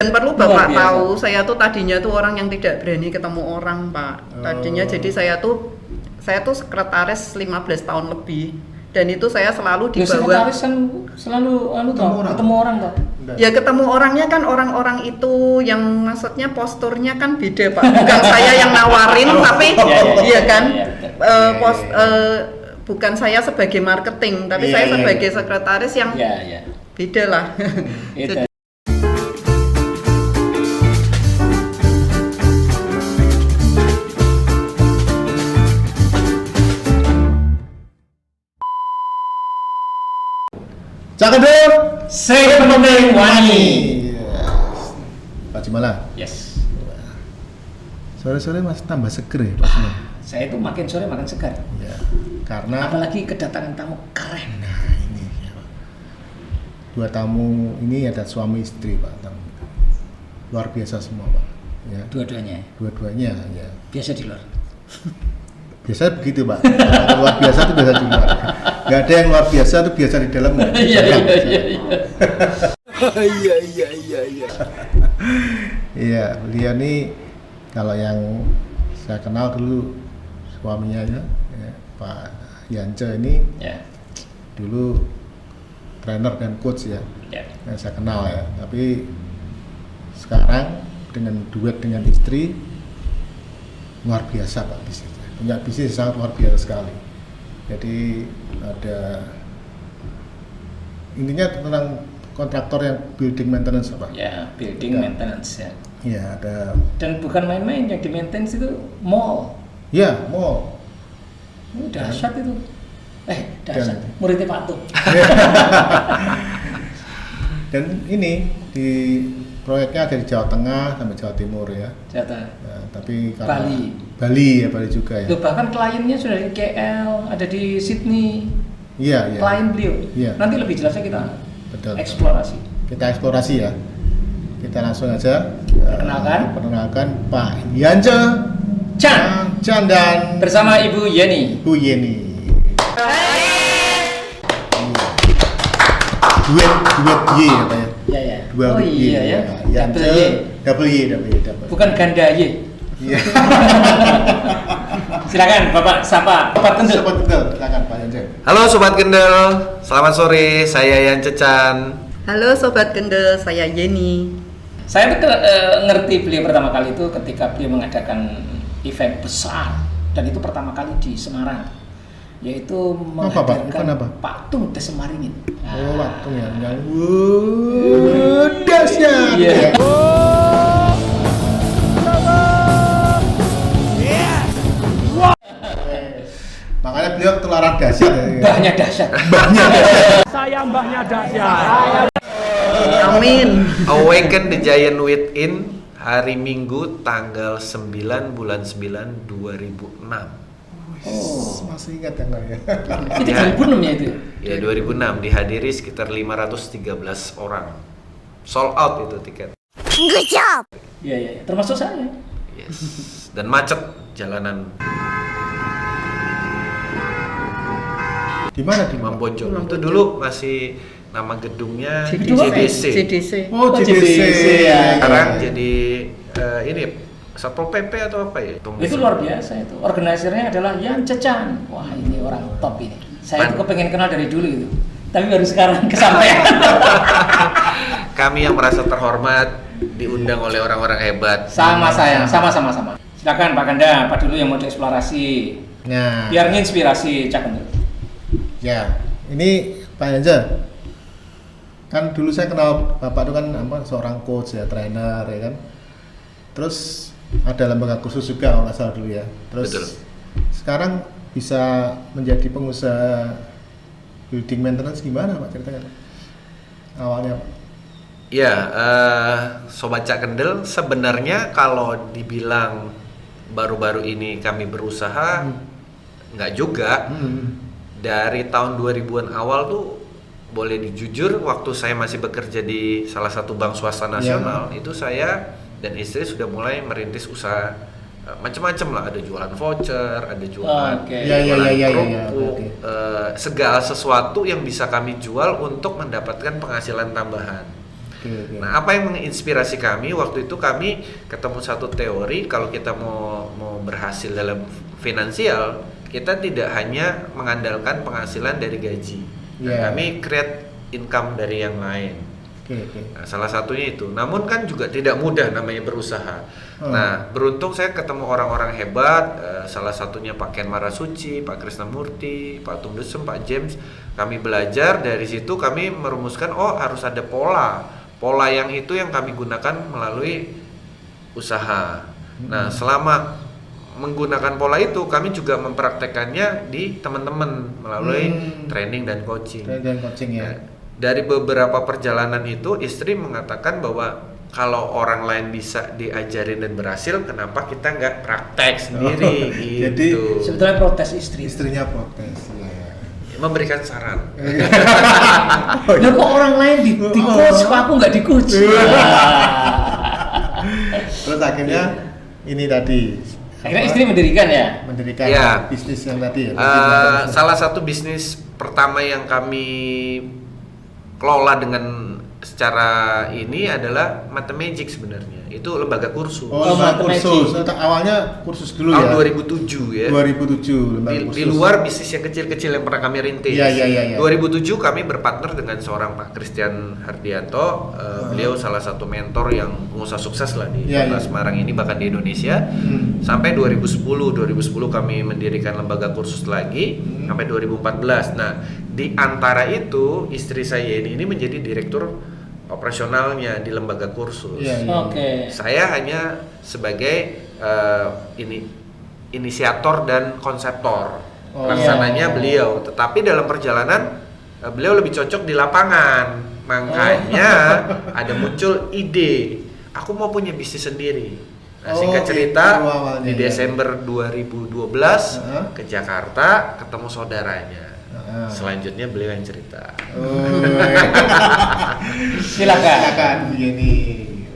Dan perlu Bapak tahu, saya tuh tadinya tuh orang yang tidak berani ketemu orang, Pak. Tadinya jadi saya tuh sekretaris 15 tahun lebih. Dan itu saya selalu di bawah. Sekretaris kan selalu ketemu orang toh. Ya ketemu orangnya kan orang-orang itu yang maksudnya posturnya kan beda, Pak. Bukan saya yang nawarin tapi iya kan. Bukan saya sebagai marketing, tapi saya sebagai sekretaris yang beda lah. Cak Kendel, Saya penting wangi. Pak Cimala. Yes. Sore-sore masih tambah seger ya Pak Cimala. Saya itu makin sore makin segar. Ya, karena apalagi kedatangan tamu keren. Nah ini ya, Pak. Dua tamu ini ada suami istri Pak, tamu. Luar biasa semua Pak. Ya. Dua-duanya. Dua-duanya ya. Biasa di luar. Biasa begitu Pak. Luar biasa itu biasa di luar. Gak ada yang luar biasa itu biasa di dalam. Iya. Iya, beliau nih kalau yang saya kenal dulu suaminya ya, Pak Yance ini dulu trainer dan coach ya, yang saya kenal ya. Tapi sekarang dengan duet dengan istri luar biasa Pak bisnisnya. Punya bisnis sangat luar biasa sekali. Jadi ada intinya tentang kontraktor yang building maintenance Pak. Ya, building maintenance ya. Iya, ada. Dan bukan main-main, yang di maintenance itu mall. Ya, mall. Dahsyat itu. Dahsyat. Muridnya Pak Tung. Dan ini di proyeknya ada di Jawa Tengah sampai Jawa Timur ya. Jatah. Ya, tapi karena Bali juga ya. Loh, bahkan kliennya sudah di KL, ada di Sydney. Iya. Klien beliau. Iya. Nanti lebih jelasnya kita betul. Kita eksplorasi ya. Kita langsung aja perkenalkan Pak Yance Chan dan bersama Ibu Yeni. Bu Yeni. Duet Y apa ya? Iya. Dua Y. Iya ya. Yance, double Y. Bukan ganda Y. Iya. Silakan Bapak sapa Sobat Kendel. Silakan Pak Yance. Halo Sobat Kendel, selamat sore, saya Yance Chan. Halo Sobat Kendel, saya Yeni. Saya ngerti beliau pertama kali itu ketika beliau mengadakan event besar, dan itu pertama kali di Semarang, yaitu menghadirkan patung Desemaringin. Oh, patung yang dahsyat. Iya. Makanya beliau ketularan dahsyat ya. Mbahnya dahsyat. Saya mbahnya dahsyat. Amin. Awaken the Giant Within, hari Minggu tanggal 9 bulan 9 2006. Masih ingat ya Kak ya? Itu 2006 ya itu? Ya 2006, dihadiri sekitar 513 orang. Sold out itu tiket. Good job. Iya, termasuk saya. Yes. Dan macet jalanan. Di mana di Mambojo. Itu dulu masih nama gedungnya CDC. Oh, CDC. Ya. Sekarang jadi ini Satpol PP atau apa ya? Itu luar biasa itu. Organisernya adalah Yance Chan. Wah, ini orang top ini. Saya tuh kepengen kenal dari dulu itu. Tapi baru sekarang kesampaian. Kami yang merasa terhormat diundang oleh orang-orang hebat. Sama. Silakan Pak Kanda, Pak dulu yang mau dieksplorasi. Nah, Biar nginspirasi Cak Kendel. ya, ini Pak Yance. Kan dulu saya kenal Bapak itu kan seorang coach ya, trainer ya kan. Terus ada lembaga khusus juga kalau nggak salah dulu ya. Terus Betul. Sekarang bisa menjadi pengusaha building maintenance gimana Pak ceritanya? Awalnya Pak? Ya, Sobat Cak Kendel, sebenarnya kalau dibilang baru-baru ini kami berusaha, nggak juga. Dari tahun 2000-an awal tuh, boleh dijujur, waktu saya masih bekerja di salah satu bank swasta nasional, itu saya dan istri sudah mulai merintis usaha macam-macam lah. Ada jualan voucher, ada jualan kerupuk, segala sesuatu yang bisa kami jual untuk mendapatkan penghasilan tambahan. Nah, apa yang menginspirasi kami waktu itu, kami ketemu satu teori kalau kita mau berhasil dalam finansial, kita tidak hanya mengandalkan penghasilan dari gaji. Nah, kami create income dari yang lain. Nah, salah satunya itu. Namun kan juga tidak mudah namanya berusaha. Nah, beruntung saya ketemu orang-orang hebat, salah satunya Pak Ken Marasuci, Pak Krisnamurti, Pak Tung Desem, Pak James. Kami belajar dari situ, kami merumuskan harus ada pola yang itu yang kami gunakan melalui usaha. Nah, selama menggunakan pola itu, kami juga mempraktekannya di teman-teman melalui training dan coaching. Ya. Dari beberapa perjalanan itu, istri mengatakan bahwa kalau orang lain bisa diajarin dan berhasil, kenapa kita nggak praktek sendiri? Gitu. Jadi sebetulnya protes istrinya protes. Memberikan saran. Nah, kok orang lain di coach, kok aku nggak di coach? Terus akhirnya ini tadi. Akhirnya istri mendirikan bisnis yang tadi ya. Salah satu bisnis pertama yang kami kelola dengan secara ini adalah Matemagic sebenarnya. Itu lembaga kursus. Kursus. Awalnya kursus dulu tahun ya. 2007 ya. 2007 lembaga kursus. Di luar bisnis yang kecil-kecil yang pernah kami rintis. Iya. 2007 kami berpartner dengan seorang Pak Christian Hardianto. Beliau salah satu mentor yang pengusaha sukses lah di kota Semarang ini, bahkan di Indonesia. Sampai 2010 kami mendirikan lembaga kursus lagi sampai 2014. Nah, di antara itu istri saya ini menjadi direktur operasionalnya di lembaga kursus. Saya hanya sebagai inisiator dan konseptor. Laksananya beliau, tetapi dalam perjalanan beliau lebih cocok di lapangan. Makanya ada muncul ide, aku mau punya bisnis sendiri. Nah, singkat cerita, di Desember 2012 ke Jakarta ketemu saudaranya. Selanjutnya beliau yang cerita. Silakan.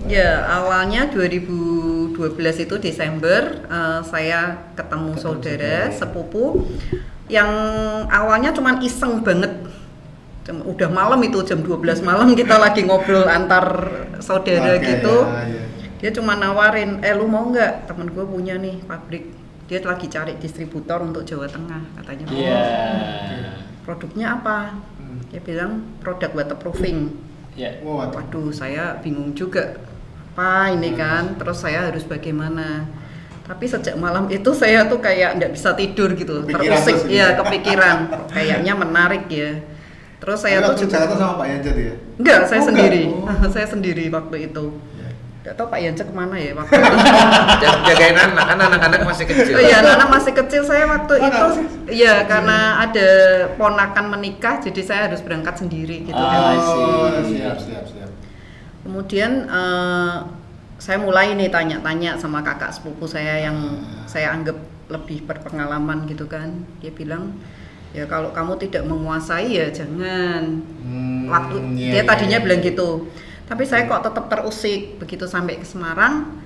Ya, awalnya 2012 itu Desember, saya ketemu saudara sepupu yang awalnya cuman iseng banget. Udah malam itu, jam 12 malam kita lagi ngobrol antar saudara gitu. Dia cuma nawarin, lu mau nggak? Temen gue punya nih pabrik. Dia lagi cari distributor untuk Jawa Tengah katanya. Produknya apa? Dia bilang produk waterproofing. Waduh, saya bingung juga. Apa ini kan? Terus saya harus bagaimana? Tapi sejak malam itu saya tuh kayak nggak bisa tidur gitu, terusik ya, kepikiran. Kayaknya menarik ya. Terus saya tuh juga sama Pak Yance ya? Enggak, saya sendiri. Saya sendiri waktu itu. Gak tau Pak Yance kemana ya waktu itu. Jagain anak-anak masih kecil. Iya, anak masih kecil. Saya waktu itu ya karena ada ponakan menikah, jadi saya harus berangkat sendiri gitu kan. Siap. Kemudian saya mulai nih tanya-tanya sama kakak sepupu saya yang saya anggap lebih berpengalaman gitu kan. Dia bilang, ya kalau kamu tidak menguasai ya jangan. Dia tadinya bilang gitu. Tapi saya kok tetap terusik. Begitu sampai ke Semarang,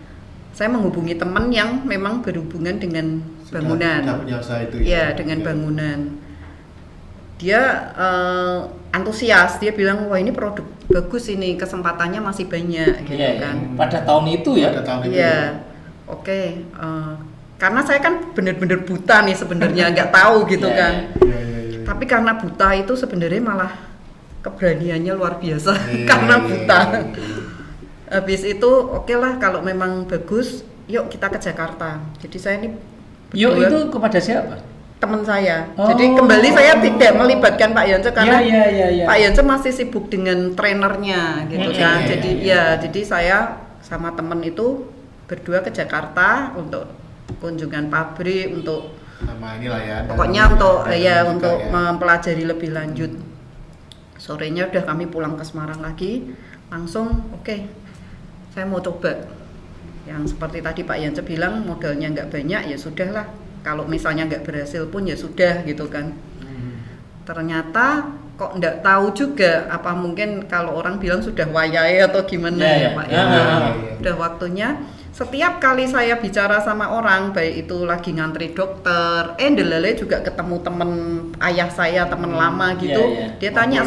saya menghubungi teman yang memang berhubungan dengan bangunan. Dengan bangunan. Dia antusias, dia bilang, wah ini produk bagus ini, kesempatannya masih banyak gitu kan. Pada tahun itu ya? Oke. Karena saya kan benar-benar buta nih sebenarnya, nggak tahu gitu kan. Tapi karena buta itu sebenarnya malah keberaniannya luar biasa karena buta. Habis itu oke lah kalau memang bagus, yuk kita ke Jakarta. Jadi saya ini yuk itu kepada siapa? Teman saya. Jadi kembali saya tidak melibatkan Pak Yance karena Pak Yance masih sibuk dengan trainernya gitu kan. Jadi saya sama teman itu berdua ke Jakarta untuk kunjungan pabrik, untuk sama inilah ya. Pokoknya untuk mempelajari lebih lanjut. Sorenya udah kami pulang ke Semarang lagi, langsung saya mau coba. Yang seperti tadi Pak Yance bilang modalnya nggak banyak, ya sudahlah. Kalau misalnya nggak berhasil pun ya sudah gitu kan. Ternyata kok nggak tahu juga, apa mungkin kalau orang bilang sudah wayai atau gimana Pak ya. Udah waktunya. Setiap kali saya bicara sama orang, baik itu lagi ngantri dokter, delale juga ketemu temen ayah saya, temen lama gitu. Dia tanya,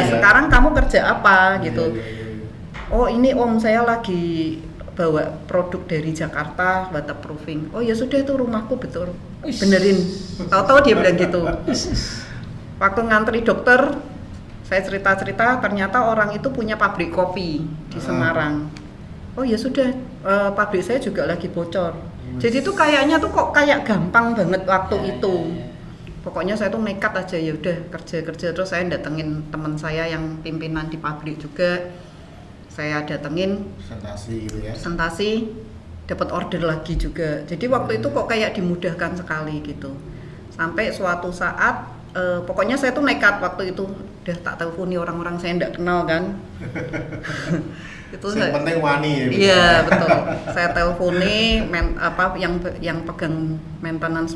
sekarang kamu kerja apa gitu. oh ini om saya lagi bawa produk dari Jakarta waterproofing. Oh ya sudah itu rumahku betul, benerin. Tahu-tahu dia bilang gitu. Waktu ngantri dokter, saya cerita-cerita ternyata orang itu punya pabrik kopi di Semarang. Oh ya sudah, pabrik saya juga lagi bocor. Jadi tuh kayaknya tuh kok kayak gampang banget waktu itu. Pokoknya saya tuh nekat aja, ya udah kerja terus saya datengin teman saya yang pimpinan di pabrik juga. Saya datengin presentasi gitu ya. Presentasi, dapat order lagi juga. Jadi waktu itu kok kayak dimudahkan sekali gitu. Sampai suatu saat pokoknya saya tuh nekat waktu itu, udah tak telponi orang-orang saya enggak kenal kan. Itu yang penting wani ya. Iya betul. Saya telponi yang pegang maintenance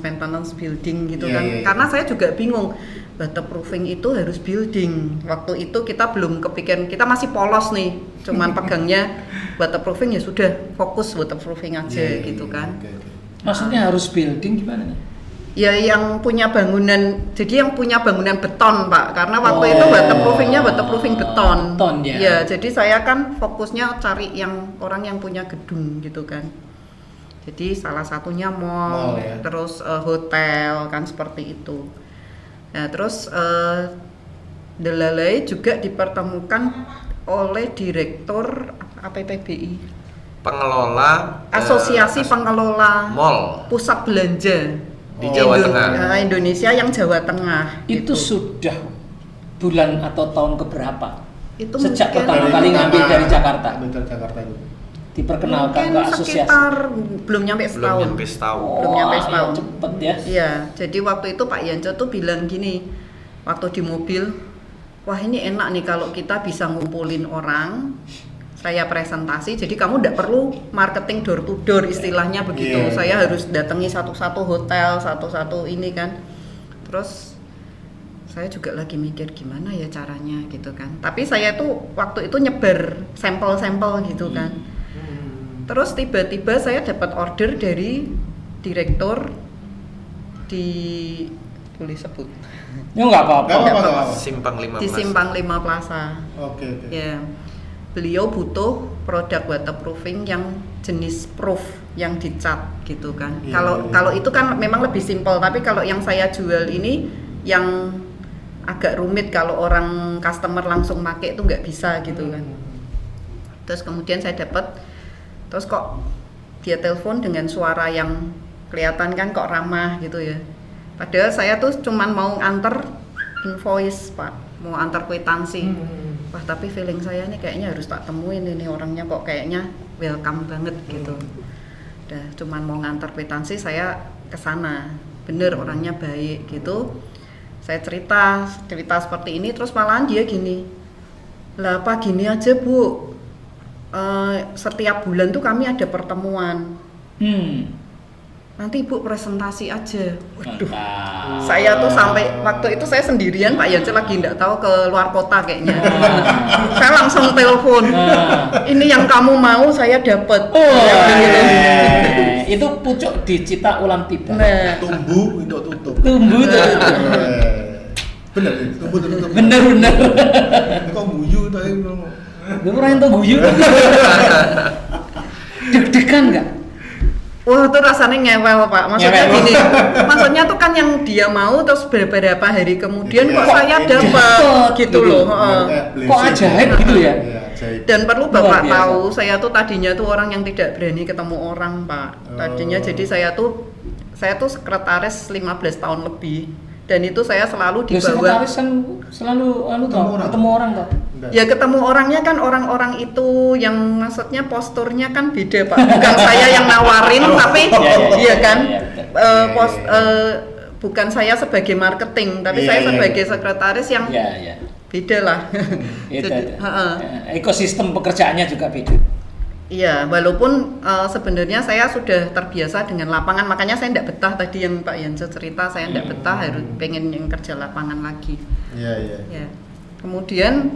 building gitu kan. Karena saya juga bingung, waterproofing itu harus building. Waktu itu kita belum kepikiran, kita masih polos nih, cuman pegangnya waterproofing ya sudah fokus waterproofing aja gitu kan. Maksudnya harus building gimana nih? Ya yang punya bangunan, jadi yang punya bangunan beton Pak, karena waktu itu waterproofingnya waterproofing beton. Beton ya. Ya, jadi saya kan fokusnya cari yang orang yang punya gedung gitu kan. Jadi salah satunya mall ya. Terus hotel kan seperti itu. Nah terus Delalai juga dipertemukan oleh direktur APPBI. Pengelola Asosiasi Pengelola Mall Pusat Belanja di Jawa Tengah. Indonesia yang Jawa Tengah. Itu gitu. sudah bulan atau tahun keberapa? Itu sejak mungkin pertama kali ngambil dari Jakarta. Dari Jakarta itu. Diperkenalkan ke asosiasi. Sekitar belum nyampe setahun. Belum nyampe setahun. Cepet ya. Iya, jadi waktu itu Pak Yanco tuh bilang gini, waktu di mobil, wah ini enak nih kalau kita bisa ngumpulin orang. Saya presentasi, jadi kamu tidak perlu marketing door to door istilahnya begitu. Saya harus datangi satu-satu hotel, satu-satu ini kan. Terus saya juga lagi mikir gimana ya caranya gitu kan. Tapi saya tuh waktu itu nyebar sampel-sampel gitu kan. Terus tiba-tiba saya dapat order dari direktur di boleh sebut. Ya nggak apa-apa. Simpang 5 Di Simpang 5 Plaza. Oke. Ya. Beliau butuh produk waterproofing yang jenis proof yang dicat gitu kan. Kalau itu kan memang lebih simpel, tapi kalau yang saya jual ini yang agak rumit, kalau orang customer langsung pakai itu nggak bisa gitu kan. Terus kemudian saya dapat, terus kok dia telepon dengan suara yang kelihatan kan kok ramah gitu ya. Padahal saya tuh cuman mau antar invoice Pak, mau antar kwitansi. Wah tapi feeling saya nih kayaknya harus tak temuin ini orangnya kok kayaknya welcome banget gitu. Udah cuman mau ngantar kwitansi saya kesana, bener orangnya baik gitu. Saya cerita seperti ini, terus malahan dia gini, lah apa gini aja Bu, setiap bulan tuh kami ada pertemuan. Nanti Ibu presentasi aja. Waduh, saya tuh sampai waktu itu saya sendirian, Pak Yanco lagi nggak tahu ke luar kota kayaknya. Saya langsung telepon. Ini yang kamu mau saya dapat. Itu pucuk dicita ulang tiba. Nah, Tumbuh untuk tutup. Tumbuh tutup. Bener, tumbuh tutup. Bener. Kok guyu tadi ngomong. Gue pernah yang guyu. Deg-degan nggak? wah itu rasanya ngewel Pak, maksudnya gini, maksudnya tuh kan yang dia mau terus beberapa hari kemudian kok saya dapat gitu loh. Kok ajaib gitu ya? Dan perlu Bapak tahu, saya tuh tadinya tuh orang yang tidak berani ketemu orang Pak. Tadinya jadi saya tuh sekretaris 15 tahun lebih. Dan itu saya selalu di bawah. Sekretaris kan selalu ketemu orang toh. Ya ketemu orangnya kan orang-orang itu yang maksudnya posturnya kan beda Pak. Bukan saya yang nawarin tapi iya kan. Bukan saya sebagai marketing tapi saya sebagai sekretaris yang beda lah. Jadi, ekosistem pekerjaannya juga beda. Iya, walaupun sebenarnya saya sudah terbiasa dengan lapangan, makanya saya tidak betah tadi yang Pak Yanco cerita, saya tidak betah harus pengen yang kerja lapangan lagi. Iya. Ya. Kemudian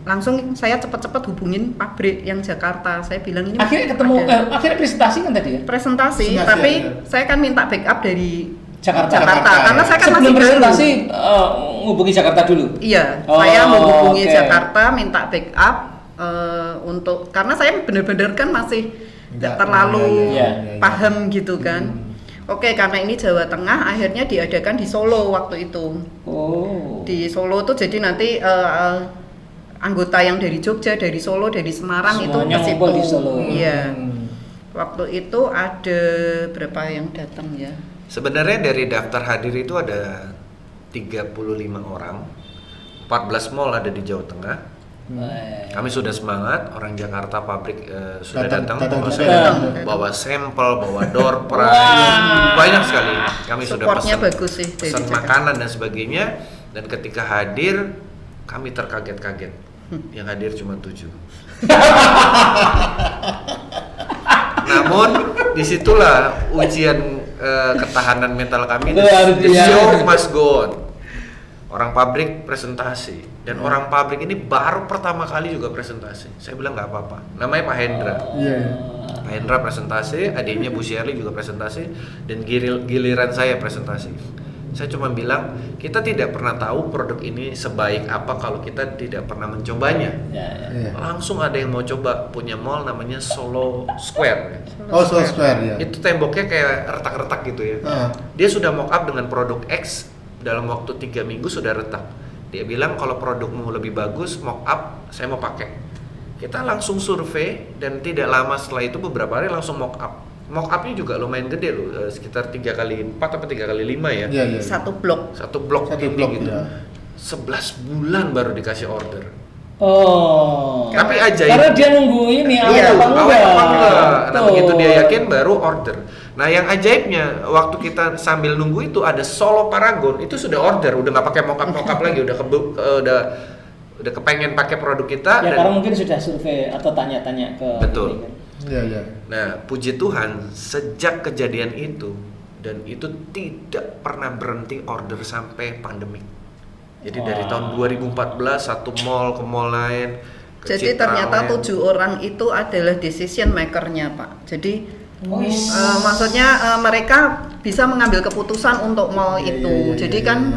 langsung saya cepat-cepat hubungin pabrik yang Jakarta. Saya bilang ini akhirnya ketemu, akhirnya presentasi kan tadi ya? Presentasi, tapi saya kan minta backup dari Jakarta. Karena saya kan sebelum masih presentasi menghubungi Jakarta dulu? Iya, Oh, saya menghubungi oke. Jakarta minta backup untuk karena saya benar-benar kan masih nggak terlalu iya. paham gitu kan. Oke, karena ini Jawa Tengah, akhirnya diadakan di Solo waktu itu. Oh. Di Solo tuh jadi nanti anggota yang dari Jogja, dari Solo, dari Semarang Semuanya itu ke situ. ngumpul di Solo. Iya. Waktu itu ada berapa yang datang ya? Sebenarnya dari daftar hadir itu ada 35 orang, 14 mall ada di Jawa Tengah. Kami sudah semangat, orang Jakarta pabrik sudah datang bawa sampel, bawa door prize, banyak sekali. Kami sudah Supportnya pesan, bagus sih dari pesan Jakarta. makanan dan sebagainya. Dan ketika hadir, kami terkaget-kaget. Yang hadir cuma 7. Namun disitulah ujian ketahanan mental kami. The show must go on. Orang pabrik presentasi dan orang pabrik ini baru pertama kali juga presentasi. Saya bilang nggak apa-apa. Namanya Pak Hendra. Pak Hendra presentasi, adiknya Bu Shirley juga presentasi, dan giliran saya presentasi. Saya cuma bilang kita tidak pernah tahu produk ini sebaik apa kalau kita tidak pernah mencobanya. Langsung ada yang mau coba, punya mall namanya Solo Square. Solo Square ya. Itu temboknya kayak retak-retak gitu ya. Dia sudah mock up dengan produk X. Dalam waktu 3 minggu sudah retak. Dia bilang kalau produkmu lebih bagus, mock up saya mau pakai. Kita langsung survei dan tidak lama setelah itu beberapa hari langsung mock up. Mock upnya juga lumayan gede loh, sekitar 3x4 atau 3x5 ya. Satu blok. Satu blok gitu. Ya. 11 bulan baru dikasih order. Oh. Tapi ajaib. Karena dia nunggu ini Iya, awet apa enggak. Nah, begitu dia yakin baru order. Nah, yang ajaibnya waktu kita sambil nunggu itu ada Solo Paragon itu sudah order, udah nggak pakai mock-up lagi, udah kepengen pakai produk kita. Ya karena mungkin sudah survei atau tanya-tanya ke. Betul. Iya. Nah, puji Tuhan sejak kejadian itu dan itu tidak pernah berhenti order sampai pandemi. Jadi dari tahun 2014 satu mall ke mall lain. ke Jadi Citra ternyata lain. 7 orang itu adalah decision maker-nya, Pak. Jadi maksudnya mereka bisa mengambil keputusan untuk mall itu. Jadi kan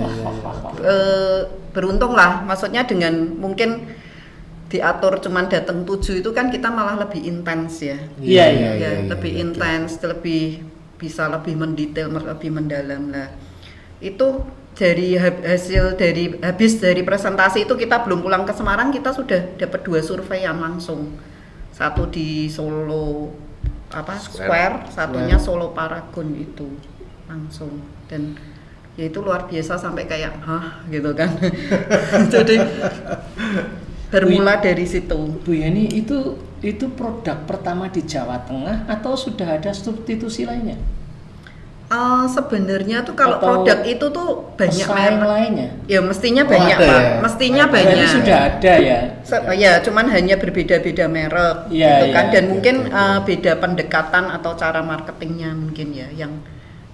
beruntung lah. Maksudnya dengan mungkin diatur cuman datang 7 itu kan kita malah lebih intens ya. Iya. Lebih intens, lebih bisa lebih mendetail, lebih mendalam lah. Itu dari hasil dari habis dari presentasi itu kita belum pulang ke Semarang, kita sudah dapat 2 surveian langsung. Satu di Solo Square, satunya Solo Paragon itu langsung, dan ya itu luar biasa sampai kayak gitu kan. Jadi bermula dari situ. Bu Yani, itu produk pertama di Jawa Tengah atau sudah ada substitusi lainnya? Sebenarnya tuh kalau Atau produk itu tuh banyak pesaing merek lainnya. ya, mestinya banyak ada Pak, ya? mestinya Berarti banyak. sudah ada ya. Ya, cuman hanya berbeda-beda merek Iya, gitu kan, iya. dan mungkin beda pendekatan atau cara marketingnya mungkin ya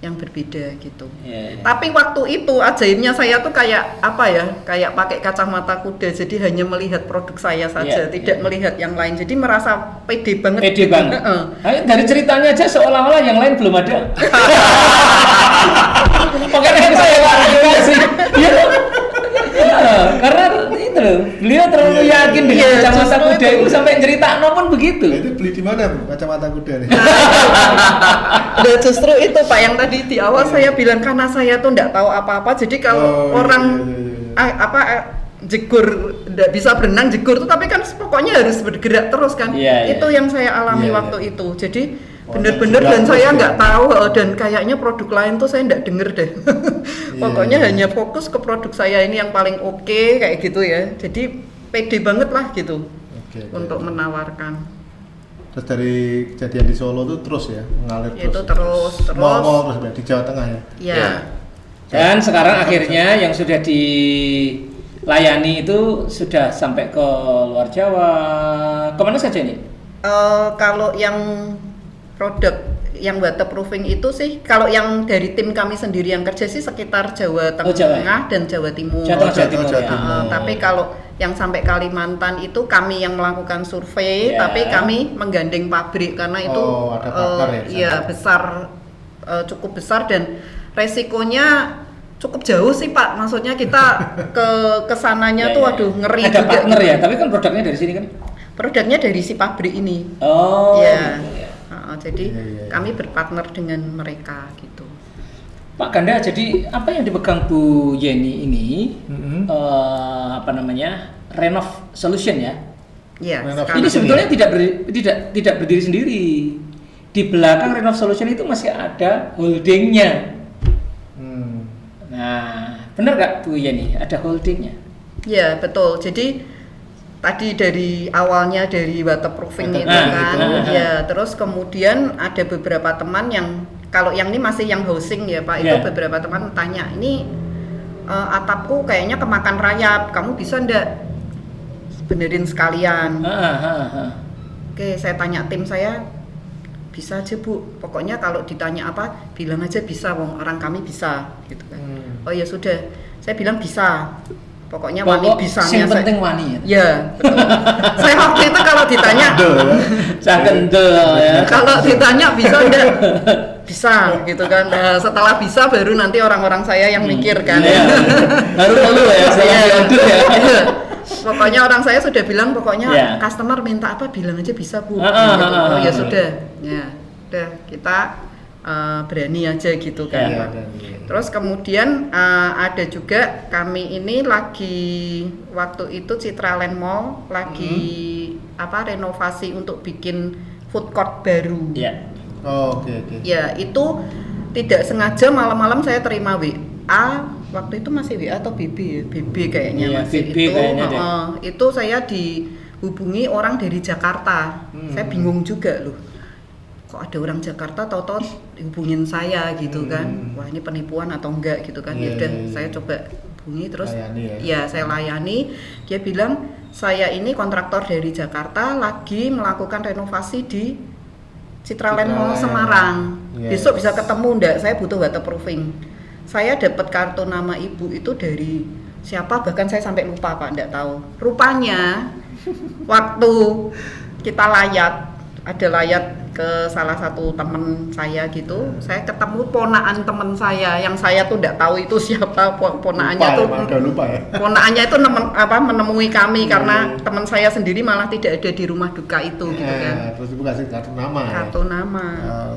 yang berbeda gitu. Iya. Tapi waktu itu ajaibnya saya tuh kayak apa ya, kayak pakai kacamata kuda, jadi hanya melihat produk saya saja, Iya, tidak iya. melihat yang lain, jadi merasa pede banget. Pede gitu. banget. Heeh. Ayo, dari ceritanya aja seolah-olah yang lain belum ada. Makanya yang saya klarifikasi. Iya. Karena itu loh, beliau terlalu yakin dengan Iya, kacamata justru kuda itu. itu sampai cerita pun begitu. Itu beli di mana, Bu? Kacamata kuda nih. Nah, justru itu Pak yang tadi di awal saya bilang, karena saya tuh nggak tahu apa-apa, jadi kalau orang jegur nggak bisa berenang jegur tuh, tapi kan pokoknya harus bergerak terus kan. Iya, Itu iya. yang saya alami Iya, waktu itu. Jadi Oh, bener-bener, dan terus saya ya? nggak tahu, dan kayaknya produk lain tuh saya nggak denger deh. Pokoknya hanya fokus ke produk saya ini yang paling oke kayak gitu ya. Jadi pede banget lah gitu untuk menawarkan. Terus dari kejadian di Solo tuh terus ya, mengalir Itu terus. terus. Mau terus ya, di Jawa Tengah ya. Ya. Dan sekarang akhirnya yang sudah dilayani itu sudah sampai ke luar Jawa. Kemana saja ini? Kalau yang produk yang waterproofing itu sih, kalau yang dari tim kami sendiri yang kerja sih sekitar Jawa Tengah Jawa. dan Jawa Timur. Jawa Timur, Jawa ya. Timur. Tapi kalau yang sampai Kalimantan itu kami yang melakukan survei, Ya. tapi kami menggandeng pabrik karena itu ada partner ya di sana? iya besar, cukup besar, dan resikonya cukup jauh sih Pak, maksudnya kita ke sananya tuh waduh ngeri ada juga. Partner ya, tapi kan produknya dari sini kan? Produknya dari si pabrik ini. Oh. Ya. Gitu ya. Jadi kami berpartner dengan mereka gitu. Pak Ganda, jadi apa yang dipegang Bu Yeni ini Renov Solution ya? Iya. Ini sebetulnya tidak berdiri sendiri. Di belakang Renov Solution itu masih ada holdingnya. Nah, benar nggak Bu Yeni? Ada holdingnya? Iya betul. Jadi tadi dari awalnya dari waterproofing itu kan, ya terus kemudian ada beberapa teman yang kalau yang ini masih yang housing ya Pak, itu beberapa teman tanya ini atapku kayaknya kemakan rayap, kamu bisa ndak benerin sekalian? Oke, saya tanya tim saya, bisa aja Bu, pokoknya kalau ditanya apa bilang aja bisa, orang kami bisa gitu kan. Oh ya sudah, saya bilang bisa. Pokoknya wani bisanya yang penting wani ya. Ya, betul. Saya waktu itu kalau ditanya ya. Kalau ditanya bisa enggak? Bisa gitu kan. Nah, setelah bisa baru nanti orang-orang saya yang mikir kan. Baru ya setelah diorder ya. Pokoknya orang saya sudah bilang pokoknya customer minta apa bilang aja bisa Bu. Gitu. Oh ya sudah. Ya, udah kita berani aja gitu kan. Terus kemudian ada juga kami ini lagi waktu itu Citraland Mall lagi renovasi untuk bikin food court baru. Oke. Ya itu tidak sengaja malam-malam saya terima WA, waktu itu masih WA atau BB ya? BB kayaknya masih BB itu. Kayaknya itu saya dihubungi orang dari Jakarta. Saya bingung juga loh. Kok ada orang Jakarta tahu-tahu hubungin saya gitu kan. Wah, ini penipuan atau enggak gitu kan. Ya udah saya coba hubungi terus saya layani. Dia bilang, "Saya ini kontraktor dari Jakarta lagi melakukan renovasi di Citraland Mall Semarang. Besok bisa ketemu enggak? Saya butuh waterproofing." Saya dapat kartu nama ibu itu dari siapa, bahkan saya sampai lupa Pak, enggak tahu. Rupanya waktu kita ada layat ke salah satu teman saya gitu, saya ketemu ponaan teman saya yang saya tuh enggak tahu itu siapa ponaannya lupa ya. Ponaannya itu menemui kami karena teman saya sendiri malah tidak ada di rumah duka itu gitu kan. Terus ibu kasih kartu nama. Kartu nama.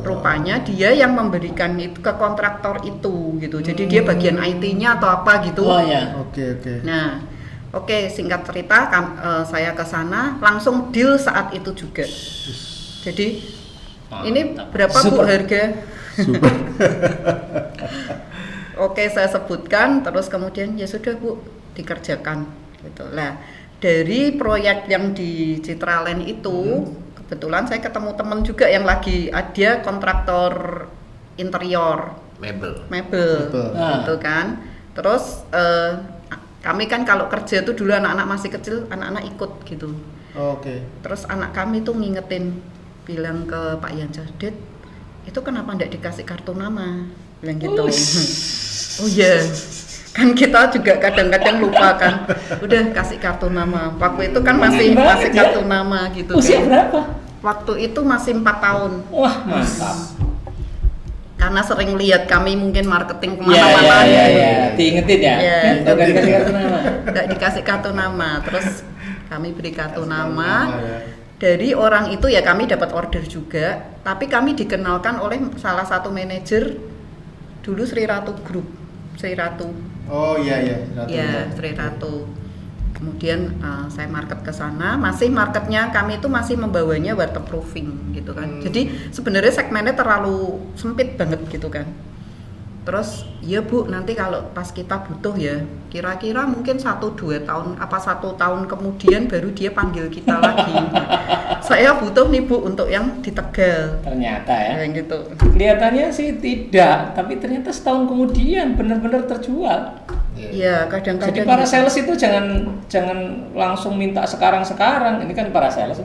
Rupanya dia yang memberikan itu ke kontraktor itu gitu. Jadi dia bagian IT-nya atau apa gitu. Oh ya. Oke. Nah, singkat cerita saya ke sana langsung deal saat itu juga. Jadi ini berapa Bu harga? Super. Oke, saya sebutkan terus kemudian ya sudah Bu dikerjakan gitu. Lah, dari proyek yang di Citraland itu kebetulan saya ketemu teman juga yang lagi ada kontraktor interior mebel gitu kan. Terus kami kan kalau kerja tuh dulu anak-anak masih kecil, anak-anak ikut gitu. Terus anak kami tuh ngingetin, bilang ke Pak Yanca, "Det, itu kenapa enggak dikasih kartu nama?" Bilang gitu. Oh iya, kan kita juga kadang-kadang lupa kan. Udah kasih kartu nama. Waktu itu kan masih kartu nama gitu. Usia berapa? Waktu itu masih 4 tahun. Wah, mantap. Karena sering lihat kami mungkin marketing kemana-mana. Diingetin ya? Enggak dikasih kartu nama. Enggak dikasih kartu nama. Terus kami beri kartu nama. Dari orang itu ya kami dapat order juga, tapi kami dikenalkan oleh salah satu manajer dulu Sri Ratu Group. Sri Ratu. Oh iya. Sri Ratu. Kemudian saya market ke sana, masih marketnya kami itu masih membawanya waterproofing gitu kan. Jadi sebenarnya segmennya terlalu sempit banget gitu kan. Terus ya Bu, nanti kalau pas kita butuh ya kira-kira mungkin 1-2 tahun 1 tahun kemudian baru dia panggil kita lagi. Saya butuh nih Bu untuk yang di Tegal. Ternyata ya yang gitu. Kelihatannya sih tidak, tapi ternyata setahun kemudian benar-benar terjual. Iya, kadang-kadang. Jadi para sales itu jangan langsung minta sekarang. Ini kan para sales.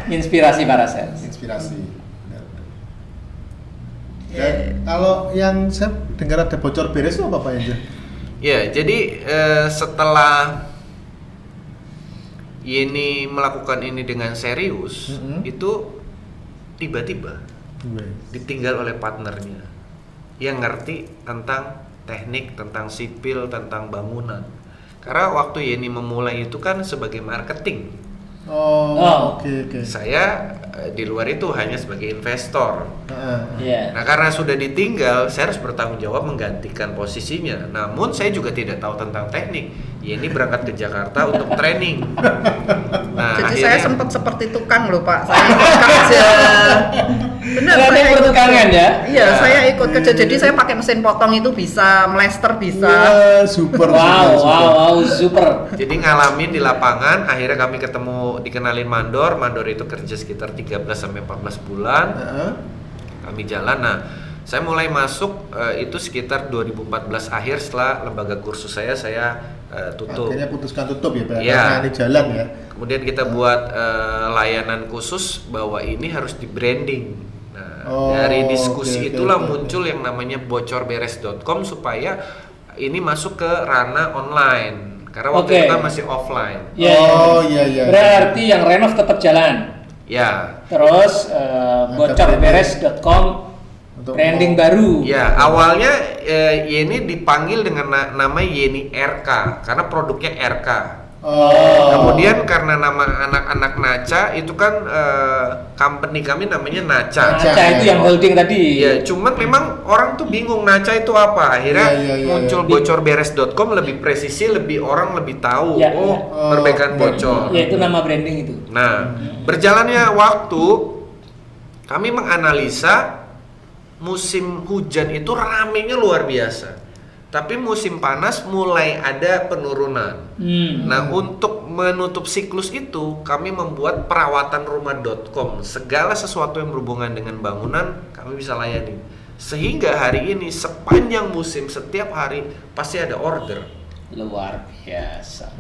Inspirasi para sales. Dan kalau yang saya dengar ada bocor beres itu apa Pak Yanca? Ya, jadi setelah Yeni melakukan ini dengan serius, itu tiba-tiba ditinggal oleh partnernya. yang ngerti tentang teknik, tentang sipil, tentang bangunan. Karena waktu Yeni memulai itu kan sebagai marketing. Oke. Saya di luar itu hanya sebagai investor. Yeah. Nah, karena sudah ditinggal, saya harus bertanggung jawab menggantikan posisinya. Namun saya juga tidak tahu tentang teknik. Yeni berangkat ke Jakarta untuk training. Nah, Jadi akhirnya, saya sempat seperti tukang loh Pak, saya ikut kerja. Benar, Berarti saya ikut pertukangan ya? Iya, saya ikut kerja. Jadi saya pakai mesin potong itu bisa, melester bisa. Wah, super. Wow, super. jadi ngalamin di lapangan, akhirnya kami ketemu, dikenalin Mandor itu kerja sekitar 13-14 bulan. Kami jalan, nah saya mulai masuk itu sekitar 2014 akhir setelah lembaga kursus saya tutup. Akhirnya putuskan tutup ya, Pak. Iya. Karena di jalan ya. Kemudian kita buat layanan khusus bahwa ini harus di branding. Nah, dari diskusi itulah muncul yang namanya bocorberes.com supaya ini masuk ke ranah online. Karena waktu itu kan masih offline. Iya. Berarti yang renov tetap jalan. Ya. Terus bocorberes.com branding baru. Ya, awalnya Yeni dipanggil dengan nama Yeni RK karena produknya RK. Kemudian karena nama anak-anak Naca itu kan company kami namanya Naca. Naca itu yang holding tadi. Ya, cuman memang orang tuh bingung Naca itu apa. Akhirnya muncul bocorberes.com, lebih presisi, orang lebih tahu. Perbaikan bocor. Ya, itu nama branding itu. Nah, berjalannya waktu kami menganalisa musim hujan itu ramenya luar biasa. Tapi musim panas mulai ada penurunan. Nah, untuk menutup siklus itu, kami membuat perawatanrumah.com. Segala sesuatu yang berhubungan dengan bangunan, kami bisa layani. Sehingga hari ini, sepanjang musim, setiap hari, pasti ada order. Luar biasa.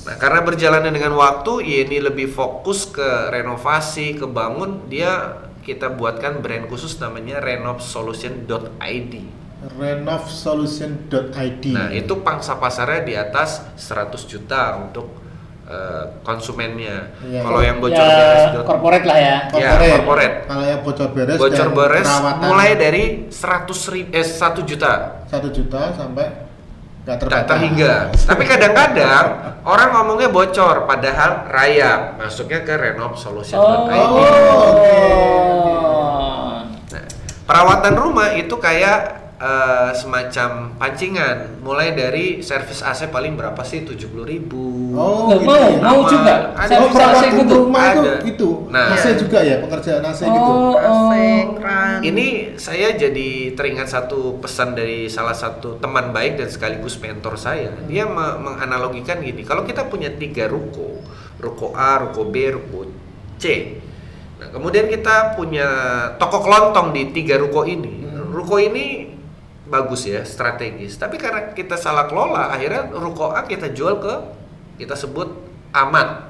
Nah, karena berjalannya dengan waktu, Yeni lebih fokus ke renovasi, ke bangun, kita buatkan brand khusus namanya renovsolution.id. renovsolution.id. Nah, itu pangsa pasarnya di atas 100 juta untuk konsumennya. Kalau yang bocorberes corporate lah ya. Corporate. Kalau yang bocorberes mulai dari 1 juta. 1 juta sampai tak terhingga. Tapi kadang-kadang orang ngomongnya bocor, padahal rayap. Masuknya ke renovsolution.id. Nah, perawatan rumah itu kayak semacam pancingan, mulai dari servis AC paling berapa sih? 70.000. Mau juga. Perawatan rumah itu. Nah, AC juga ya, pekerjaan AC gitu. AC, kran. Ini saya jadi teringat satu pesan dari salah satu teman baik dan sekaligus mentor saya. Dia menganalogikan gini, kalau kita punya 3 ruko A, ruko B, ruko C. Nah, kemudian kita punya toko kelontong di 3 ruko ini. Ruko ini bagus ya, strategis. Tapi karena kita salah kelola, akhirnya ruko A kita jual kita sebut aman.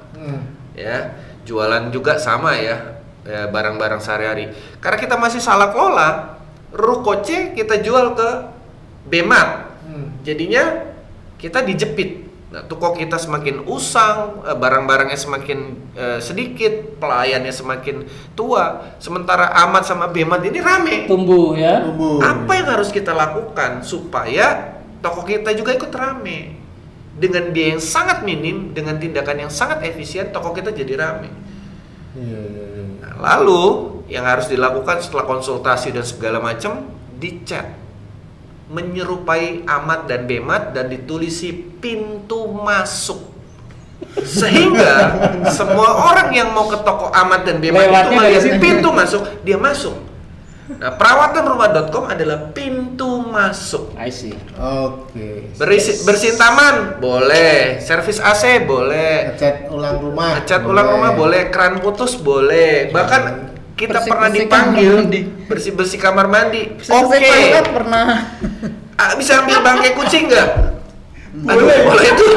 Ya, jualan juga sama ya, barang-barang sehari-hari. Karena kita masih salah kelola, ruko C kita jual ke Bmart. Jadinya kita dijepit. Nah, toko kita semakin usang, barang-barangnya semakin sedikit, pelayannya semakin tua. Sementara Amat sama Bmart ini rame. Tumbuh ya. Apa yang harus kita lakukan supaya toko kita juga ikut rame? Dengan biaya yang sangat minim, dengan tindakan yang sangat efisien, toko kita jadi rame. Nah, lalu yang harus dilakukan setelah konsultasi dan segala macam, dicat. Menyerupai Amat dan Bmart dan ditulisi pintu masuk, sehingga semua orang yang mau ke toko Amat dan Bmart itu melihat pintu masuk, dia masuk. Nah, perawatanrumah.com adalah pintu masuk. I see. Oke. Bersihin taman boleh, servis AC boleh, Ngecat ulang rumah boleh, keran putus boleh, bahkan kita pernah dipanggil bersih-bersih kamar mandi. Oke. Pernah. Bisa ambil bangkai kucing nggak? Boleh itu.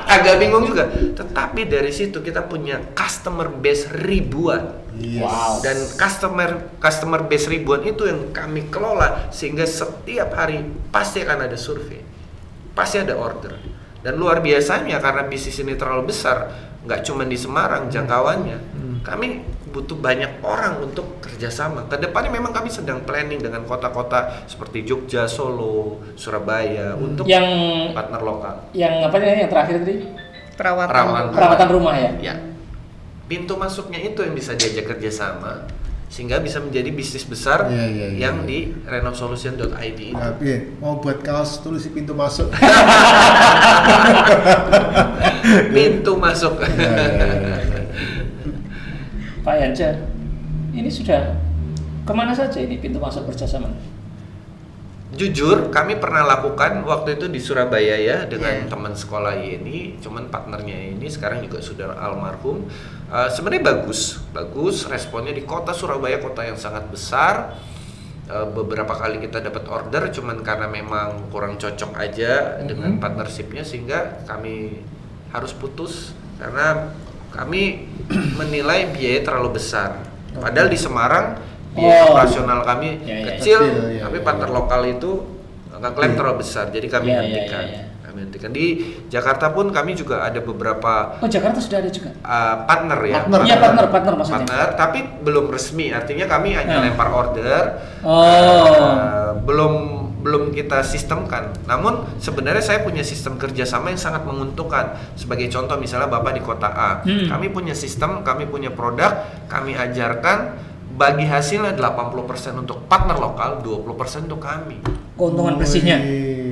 Agak bingung juga. Tetapi dari situ kita punya customer base ribuan. Wow. Dan customer base ribuan itu yang kami kelola sehingga setiap hari pasti akan ada survei. Pasti ada order. Dan luar biasanya karena bisnis ini terlalu besar, nggak cuma di Semarang jangkauannya. Kami butuh banyak orang untuk kerjasama. Kedepannya memang kami sedang planning dengan kota-kota seperti Jogja, Solo, Surabaya untuk yang partner lokal. Yang apa namanya yang terakhir tadi? Perawatan rumah ya. Ya. Pintu masuknya itu yang bisa diajak kerjasama sehingga bisa menjadi bisnis besar yang di renovsolution.id itu. Mau buat kaos tulis pintu masuk. Pintu masuk. Pak Yance, ini sudah kemana saja ini pintu masuk kerjasama? Jujur, kami pernah lakukan waktu itu di Surabaya ya dengan teman sekolah ini, cuman partnernya ini sekarang juga sudah almarhum. Sebenarnya bagus responnya di kota Surabaya, kota yang sangat besar. Beberapa kali kita dapat order, cuman karena memang kurang cocok aja dengan partnershipnya sehingga kami harus putus karena kami menilai biaya terlalu besar. Padahal di Semarang biaya operasional kami kecil, tapi partner lokal itu ngeklaim terlalu besar, jadi kami hentikan. Di Jakarta pun kami juga ada beberapa. Oh, Jakarta sudah ada juga. Partner ya. Partner maksudnya. Partner, tapi belum resmi. Artinya kami hanya lempar order. Belum kita sistemkan. Namun sebenarnya saya punya sistem kerjasama yang sangat menguntungkan. Sebagai contoh misalnya Bapak di kota A, kami punya sistem, kami punya produk, kami ajarkan. Bagi hasilnya 80% untuk partner lokal, 20% untuk kami. Keuntungan bersihnya.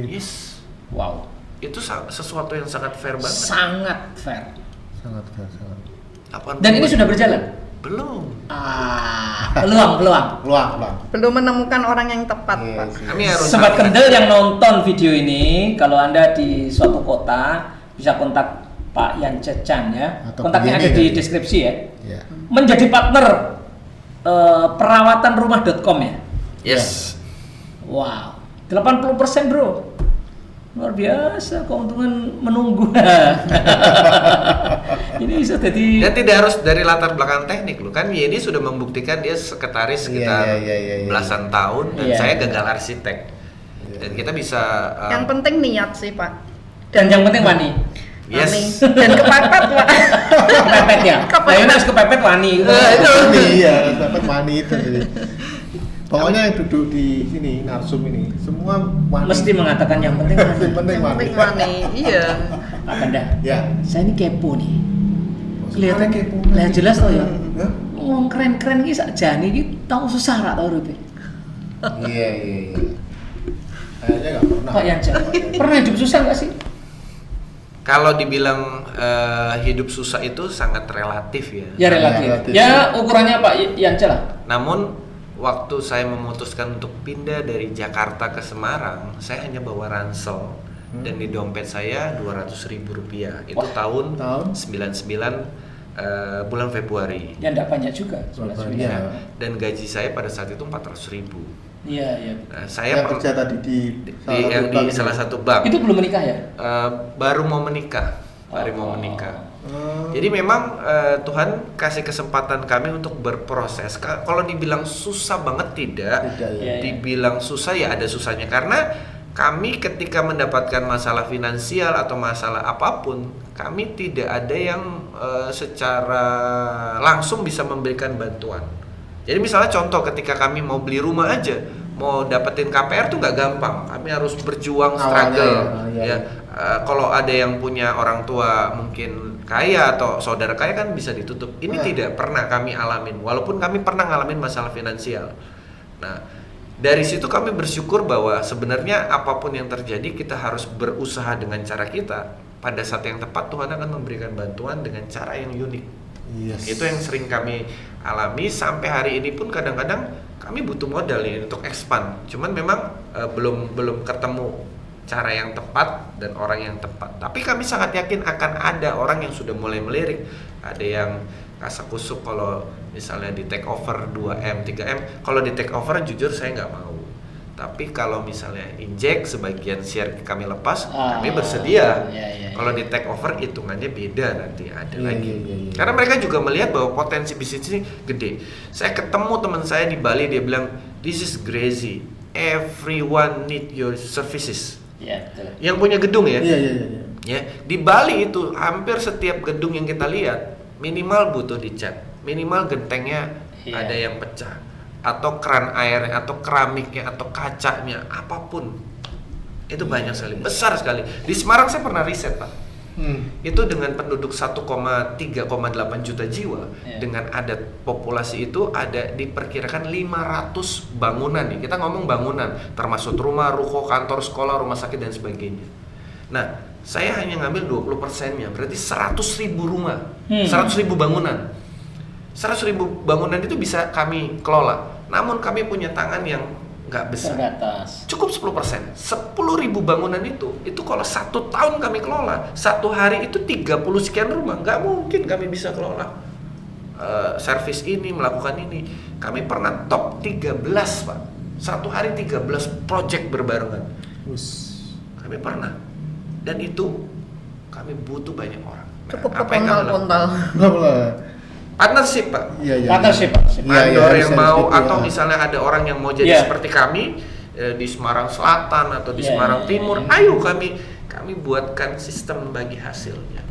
Yes. Wow. Itu sesuatu yang sangat fair banget. Sangat fair. Sangat. Dan ini sudah berjalan? Belum. Peluang. Belum menemukan orang yang tepat, Pak. Kami harus Sobat Kendel yang nonton video ini, kalau Anda di suatu kota bisa kontak Pak Yance Chan ya. Atau kontaknya ada di deskripsi ya. Menjadi partner perawatanrumah.com ya. Yes. Wow. 80% bro. Luar biasa, keuntungan menunggu. Ini bisa jadi. Dan tidak harus dari latar belakang teknik loh kan. Yeni sudah membuktikan dia sekretaris sekitar belasan tahun dan saya gagal arsitek. Dan kita bisa. Yang penting niat sih Pak. Dan yang penting wani. Yes. Dan kepepet Pak. Kepepet ya. Kayaknya harus kepepet wani. Kepepet wani itu. Pokoknya yang duduk di sini narsum ini semua wani. Mesti mengatakan yang penting wani. Penting wani. Iya. Pak Kanda. Ya. Saya ini kepo nih. Kelihatan kepo. Lihat jelas loh ya. Ngomong keren-keren iki sakjane iki tau susah ra tau uripe. Iya. Kayaknya enggak pernah. Pak Yance, pernah hidup susah enggak sih? Kalau dibilang hidup susah itu sangat relatif ya. Ya relatif. Ya ukurannya Pak Yance lah. Namun waktu saya memutuskan untuk pindah dari Jakarta ke Semarang, saya hanya bawa ransel dan di dompet saya Rp200.000. Itu tahun 99 bulan Februari. Ya enggak banyak juga. Dan gaji saya pada saat itu 400.000. Iya. Nah, saya kerja tadi di salah satu bank. Itu belum menikah ya? Baru mau menikah. Jadi memang Tuhan kasih kesempatan kami untuk berproses. Kalau dibilang susah banget tidak. Dibilang susah ya ada susahnya karena kami ketika mendapatkan masalah finansial atau masalah apapun, kami tidak ada yang secara langsung bisa memberikan bantuan. Jadi misalnya contoh ketika kami mau beli rumah aja, mau dapetin KPR tuh nggak gampang. Kami harus berjuang, struggle. Kalau ada yang punya orang tua mungkin kaya atau saudara kaya kan bisa ditutup. Ini tidak pernah kami alamin. Walaupun kami pernah ngalamin masalah finansial. Nah, dari situ kami bersyukur bahwa sebenarnya apapun yang terjadi kita harus berusaha dengan cara kita. Pada saat yang tepat Tuhan akan memberikan bantuan dengan cara yang unik. Itu yang sering kami alami sampai hari ini pun kadang-kadang kami butuh modal nih untuk expand. Cuman memang belum ketemu cara yang tepat dan orang yang tepat. Tapi kami sangat yakin akan ada orang yang sudah mulai melirik. Ada yang kasakusuk kalau misalnya di take over 2M, 3M. Kalau di take over jujur saya nggak mau. Tapi kalau misalnya injek sebagian share kami lepas, kami bersedia. Kalau di take over hitungannya beda nanti ada lagi. Karena mereka juga melihat bahwa potensi bisnis ini gede. Saya ketemu teman saya di Bali, dia bilang, "This is crazy. Everyone need your services." Yang punya gedung ya. Ya, di Bali itu hampir setiap gedung yang kita lihat minimal butuh dicat. minimal gentengnya ada yang pecah, atau keran airnya, atau keramiknya, atau kacanya, apapun itu banyak sekali, besar sekali. Di Semarang saya pernah riset Pak, itu dengan penduduk 1,3,8 juta jiwa, dengan adat populasi itu ada diperkirakan 500 bangunan nih. Kita ngomong bangunan, termasuk rumah, ruko, kantor, sekolah, rumah sakit dan sebagainya. Nah, saya hanya ngambil 20%-nya, berarti 100.000 rumah, 100.000 bangunan. 100.000 bangunan itu bisa kami kelola. Namun kami punya tangan yang nggak besar. Terbatas. Cukup 10%. 10.000 bangunan itu kalau 1 tahun kami kelola, 1 hari itu 30 sekian rumah. Nggak mungkin kami bisa kelola servis ini, melakukan ini. Kami pernah top 13 Pak. 1 hari 13 project berbarengan. Kami pernah. Dan itu kami butuh banyak orang. Cukup kepontal-pontal. Partnership Pak. Partnership. Mandor yang mau atau misalnya ada orang yang mau jadi seperti kami di Semarang Selatan atau di Semarang Timur, ayo kami buatkan sistem bagi hasilnya.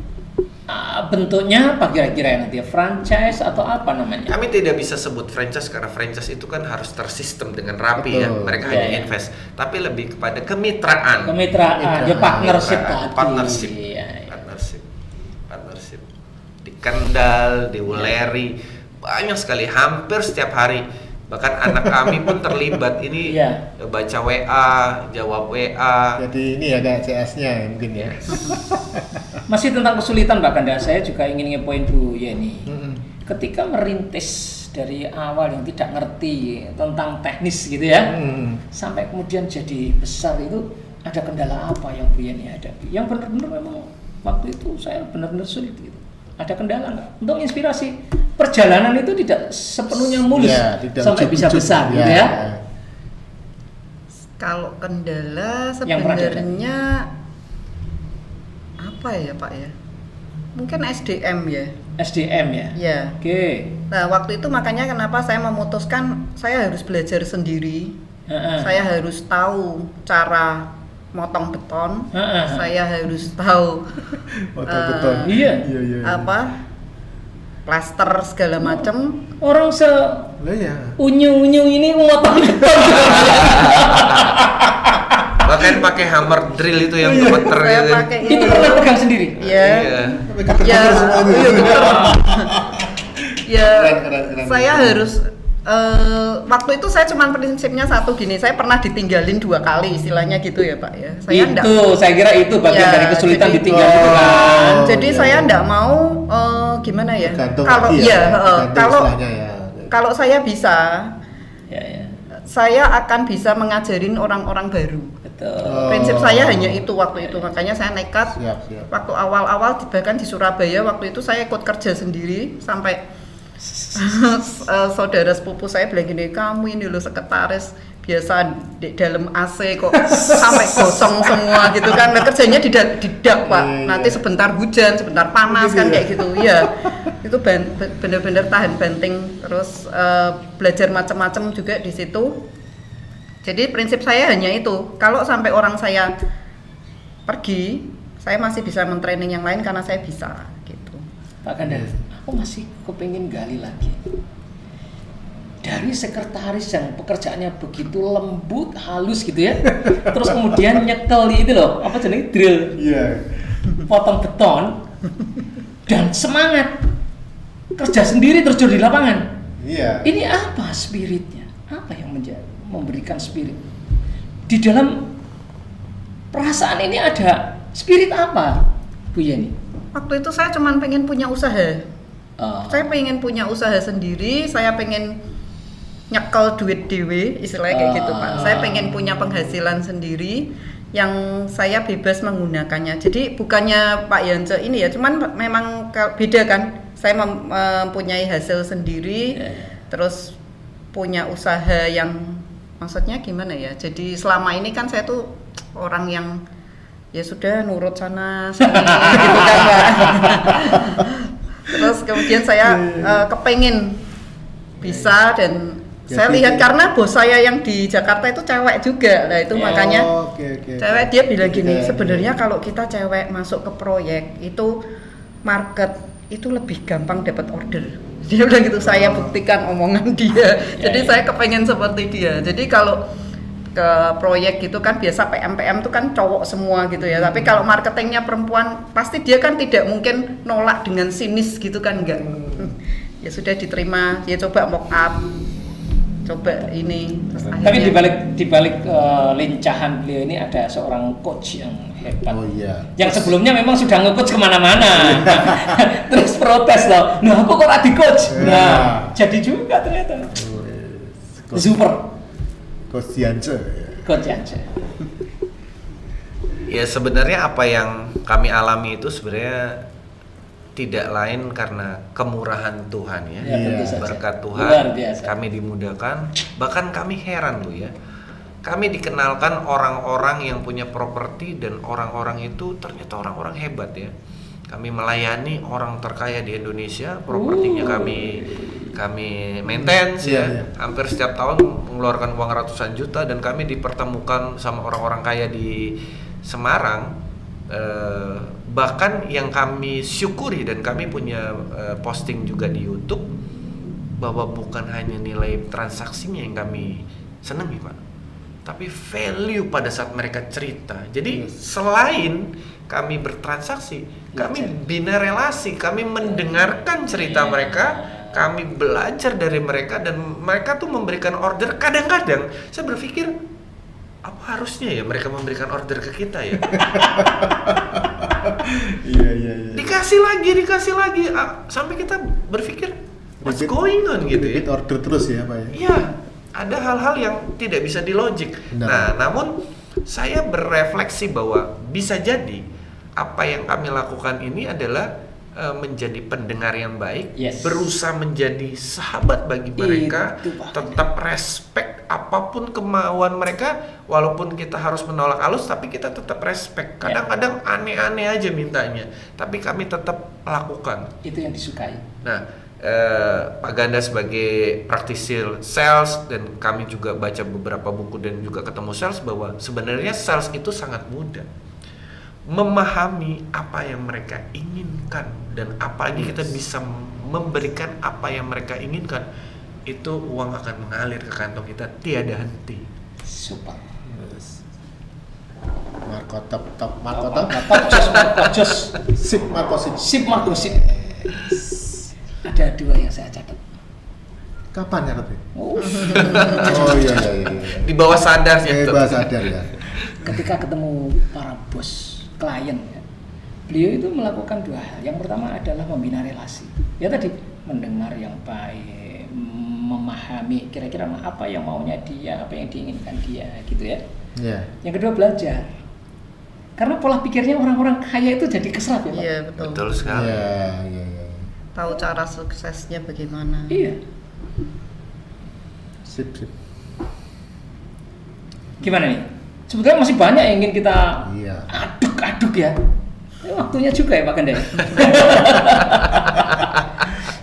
Bentuknya apa kira-kira nanti? Franchise atau apa namanya? Kami tidak bisa sebut franchise karena franchise itu kan harus tersistem dengan rapi. Betul. Ya. Mereka hanya invest, tapi lebih kepada kemitraan. Partnership. Partnership. Di Kendal, di Wuleri, banyak sekali, hampir setiap hari. Bahkan anak kami pun terlibat ini, baca WA, jawab WA. Jadi ini ada CS-nya mungkin ya. Masih tentang kesulitan Pak Ganda, saya juga ingin ngepoin Bu Yeni. Ketika merintis dari awal yang tidak ngerti tentang teknis gitu ya, sampai kemudian jadi besar itu ada kendala apa yang Bu Yeni hadapi? Yang benar-benar memang waktu itu saya benar-benar sulit gitu. Ada kendala nggak? Untuk inspirasi perjalanan itu tidak sepenuhnya mulus sampai bisa besar gitu ya. Kalau kendala sebenarnya apa ya Pak ya? Mungkin SDM ya. SDM ya? Ya. Oke. Nah waktu itu makanya kenapa saya memutuskan saya harus belajar sendiri. Saya harus tahu cara motong beton, saya harus tahu motong beton, plaster segala macam. Orang unyu-unyu ini motong beton. Bahkan pakai hammer drill itu yang gemeter gitu. Itu pernah pegang sendiri? Saya harus waktu itu saya cuma prinsipnya satu gini, saya pernah ditinggalin 2 kali istilahnya gitu ya Pak ya. Saya kira itu bagian dari kesulitan ditinggal itu kan. Jadi saya enggak mau gimana ya? Kalau saya bisa, saya akan bisa mengajarin orang-orang baru. Prinsip saya hanya itu waktu itu, makanya saya nekat. Waktu awal-awal bahkan di Surabaya waktu itu saya ikut kerja sendiri sampai saudara sepupu saya bilang gini, kamu ini loh sekretaris biasa di dalam AC kok sampai gosong semua gitu kan. Nah, kerjanya di dak Pak, nanti sebentar hujan, sebentar panas kan kayak gitu ya. Itu bener-bener tahan banting, terus belajar macam-macam juga di situ. Jadi prinsip saya hanya itu, kalau sampai orang saya pergi, saya masih bisa mentraining yang lain karena saya bisa gitu. Pak Ganda, aku masih kepingin gali lagi. Dari sekretaris yang pekerjaannya begitu lembut, halus gitu ya, terus kemudian nyekel itu loh, apa jenis drill, potong beton, dan semangat kerja sendiri terjun di lapangan. Ini apa spiritnya? Apa yang memberikan spirit? Di dalam perasaan ini ada spirit apa, Bu Yeni? Waktu itu saya cuma pengen punya usaha. Saya pengen punya usaha sendiri, saya pengen nyekel duit dewe, istilahnya kayak gitu Pak. Saya pengen punya penghasilan sendiri yang saya bebas menggunakannya. Jadi bukannya Pak Yance ini ya, cuman memang beda kan. Saya mempunyai hasil sendiri, terus punya usaha yang maksudnya gimana ya? Jadi selama ini kan saya tuh orang yang ya sudah nurut sana sini gitu kan Pak. Terus kemudian saya kepengen bisa, dan saya lihat karena bos saya yang di Jakarta itu cewek juga, nah itu makanya cewek, dia bilang gini, sebenarnya kalau kita cewek masuk ke proyek itu market itu lebih gampang dapat order. Dia bilang gitu, saya buktikan omongan dia. Jadi saya kepengen seperti dia. Jadi kalau ke proyek gitu kan biasa PM tuh kan cowok semua gitu ya. Tapi kalau marketingnya perempuan, pasti dia kan tidak mungkin nolak dengan sinis gitu kan, enggak. Ya sudah diterima, ya coba mock up, coba ini. Terus tapi di balik lincahan beliau ini ada seorang coach yang hebat. Oh iya. Yang sebelumnya memang sudah nge-coach kemana-mana. Terus protes loh. Nah, aku kok di coach. Nah, jadi juga ternyata. Super. Coach Yance. Coach Yance. Ya sebenarnya apa yang kami alami itu sebenarnya tidak lain karena kemurahan Tuhan ya. Berkat Tuhan kami dimudahkan. Bahkan kami heran loh ya. Kami dikenalkan orang-orang yang punya properti dan orang-orang itu ternyata orang-orang hebat ya. Kami melayani orang terkaya di Indonesia, propertinya kami maintenance ya. Hampir setiap tahun mengeluarkan uang ratusan juta dan kami dipertemukan sama orang-orang kaya di Semarang. Bahkan yang kami syukuri dan kami punya posting juga di YouTube bahwa bukan hanya nilai transaksinya yang kami senangi Pak, tapi value pada saat mereka cerita. Jadi selain kami bertransaksi, kami bina relasi, kami mendengarkan cerita mereka, kami belajar dari mereka dan mereka tuh memberikan order. Kadang-kadang saya berpikir apa harusnya ya mereka memberikan order ke kita ya? Iya. Dikasih lagi, sampai kita berpikir what's going on gitu ya? Order terus ya Pak ya? Iya, ada hal-hal yang tidak bisa dilogik. Nah, namun saya berefleksi bahwa bisa jadi apa yang kami lakukan ini adalah menjadi pendengar yang baik, berusaha menjadi sahabat bagi mereka, tetap respect apapun kemauan mereka, walaupun kita harus menolak halus, tapi kita tetap respect. Kadang-kadang aneh-aneh aja mintanya, tapi kami tetap lakukan. Itu yang disukai. Nah, Pak Ganda sebagai praktisi sales dan kami juga baca beberapa buku dan juga ketemu sales bahwa sebenarnya sales itu sangat mudah. Memahami apa yang mereka inginkan dan apalagi kita bisa memberikan apa yang mereka inginkan, itu uang akan mengalir ke kantong kita tiada henti. Super. Marco top. Sip Marco. Ada 2 yang saya catat. Kapan ya Robi? Oh iya. Di bawah sadar ya. Ketika ketemu para bos klien ya, beliau itu melakukan 2 hal. Yang pertama adalah membina relasi. Ya tadi mendengar yang baik, memahami kira-kira apa yang maunya dia, apa yang diinginkan dia, gitu ya. Yang kedua belajar. Karena pola pikirnya orang-orang kaya itu jadi keserap ya Pak. Iya betul sekali. Iya. Tahu cara suksesnya bagaimana. Iya. Sip. Gimana nih? Sebetulnya masih banyak yang ingin kita aduk ya. Waktunya juga ya Pak Ganda.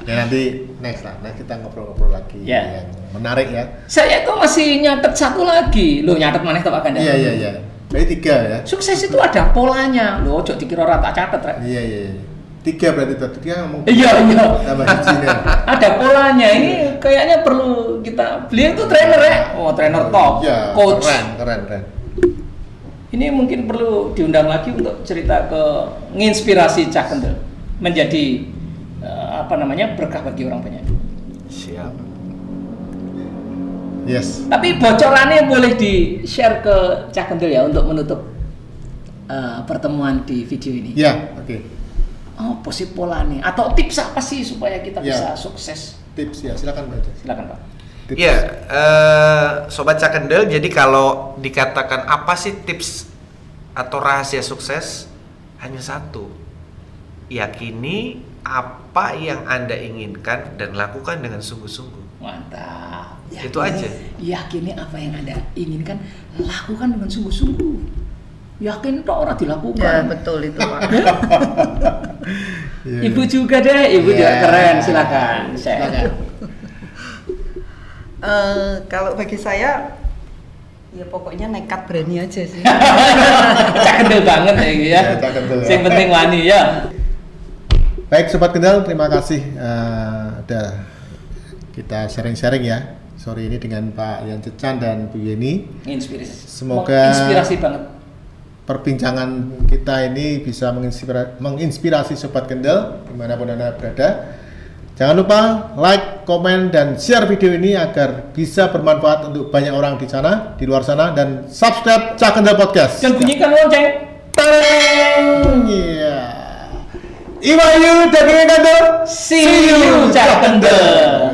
Ya nanti next kita ngobrol-ngobrol lagi yang menarik ya. Saya itu masih nyatet 1 lagi. Loh, nyatet mana Pak Ganda? Iya. Berarti 3 ya. Sukses itu ada polanya. Loh, ojo dikira ora tak catet rek. Iya. 3 berarti tadi ngomong. Iya. Tambah hijine. Ada polanya. Ini kayaknya perlu kita. Beliau itu trainer ya. Oh, trainer top. Iya, coach. Keren. Ini mungkin perlu diundang lagi untuk cerita ke nginspirasi Cak Kendel menjadi berkah bagi orang banyak. Siap. Yes. Tapi bocorannya boleh di-share ke Cak Kendel ya untuk menutup pertemuan di video ini. Ya, oke. Oh, posisi pola nih atau tips apa sih supaya kita bisa sukses? Tips ya, silakan Pak. Silakan Pak. Iya, Sobat Cak Kendel, jadi kalau dikatakan apa sih tips atau rahasia sukses, hanya satu. Yakini apa yang Anda inginkan dan lakukan dengan sungguh-sungguh. Mantap. Itu aja. Yakini apa yang Anda inginkan, lakukan dengan sungguh-sungguh. Yakin kok orang dilakukan. Ya betul itu Pak. Ibu juga deh, Ibu juga keren, silakan. Kalau bagi saya ya pokoknya nekat berani aja sih. Cak Kendel banget ya. Yang penting wani ya. Baik Sobat Kendal, terima kasih udah kita sharing-sharing ya sore ini dengan Pak Yan Cecan dan Bu Yeni. Semoga inspirasi banget. Perbincangan kita ini bisa menginspirasi Sobat Kendal dimanapun Anda berada. Jangan lupa like, komen, dan share video ini agar bisa bermanfaat untuk banyak orang di sana, di luar sana, dan subscribe Cak Kendal Podcast. Dan bunyikan lonceng. Iya. Iwayu dan Kendal. See you Cak Kendal.